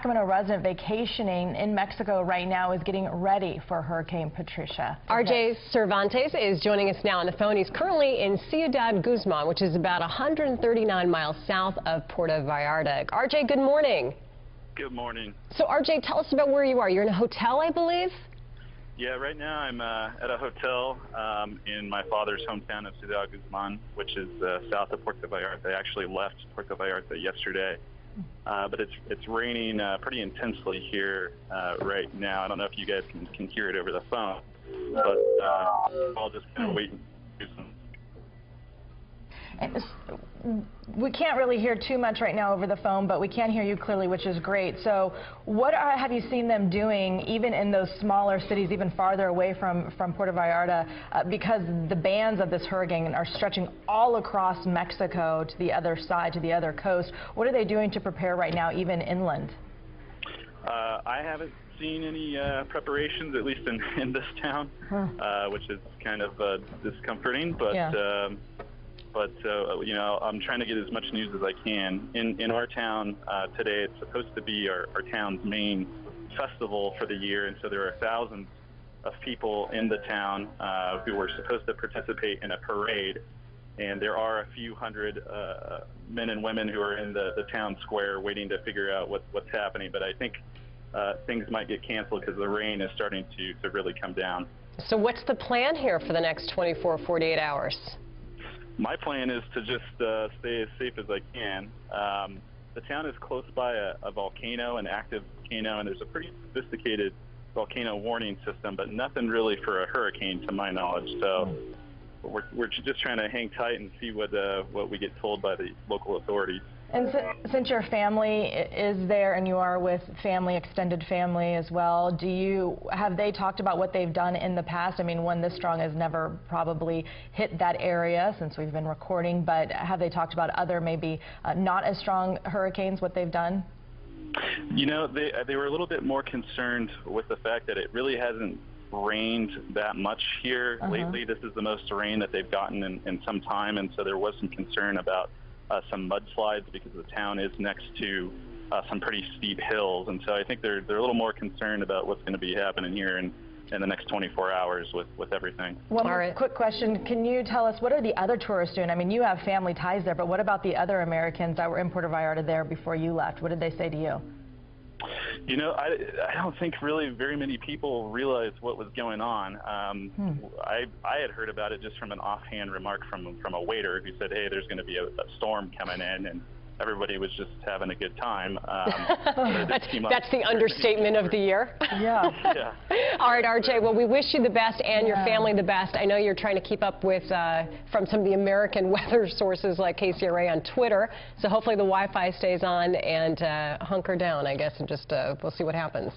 Sacramento resident vacationing in Mexico right now is getting ready for Hurricane Patricia. RJ Cervantes is joining us now on the phone. He's currently in Ciudad Guzman, which is about 139 miles south of Puerto Vallarta. RJ, good morning. Good morning. So, RJ, tell us about where you are. You're in a hotel, I believe? Yeah, right now I'm at a hotel in my father's hometown of Ciudad Guzman, which is south of Puerto Vallarta. I actually left Puerto Vallarta yesterday, but it's raining pretty intensely here right now. I don't know if you guys can hear it over the phone, but I'll just kind of wait and do some. We can't really hear too much right now over the phone, but we can hear you clearly, which is great. So what have you seen them doing, even in those smaller cities, even farther away from Puerto Vallarta, because the bands of this hurricane are stretching all across Mexico to the other side, to the other coast? What are they doing to prepare right now, even inland? I haven't seen any preparations, at least in this town, which is kind of discomforting, but yeah. You know, I'm trying to get as much news as I can. In our town today, it's supposed to be our town's main festival for the year, and so there are thousands of people in the town who were supposed to participate in a parade, and there are a few hundred men and women who are in the town square waiting to figure out what's happening, but I think things might get canceled because the rain is starting to really come down. So what's the plan here for the next 24 or 48 hours? My plan is to just stay as safe as I can. The town is close by a volcano, an active volcano, and there's a pretty sophisticated volcano warning system, but nothing really for a hurricane to my knowledge. So we're just trying to hang tight and see what we get told by the local authorities. And since your family is there and you are with family, extended family as well, have they talked about what they've done in the past? I mean, one this strong has never probably hit that area since we've been recording, but have they talked about other maybe not as strong hurricanes, what they've done? You know, they were a little bit more concerned with the fact that it really hasn't rained that much here lately. This is the most rain that they've gotten in some time, and so there was some concern about some mudslides because the town is next to some pretty steep hills, and so I think they're a little more concerned about what's going to be happening here in the next 24 hours with everything. One more quick question. Can you tell us, what are the other tourists doing? I mean, you have family ties there, but what about the other Americans that were in Puerto Vallarta there before you left? What did they say to you? You know, I don't think really very many people realized what was going on. I had heard about it just from an offhand remark from a waiter who said, hey, there's going to be a storm coming in, and everybody was just having a good time. That's the understatement of the year. Yeah. Yeah. All right, RJ, well, we wish you the best and your family the best. I know you're trying to keep up with from some of the American weather sources like KCRA on Twitter, so hopefully the Wi-Fi stays on, and hunker down, I guess, and just we'll see what happens.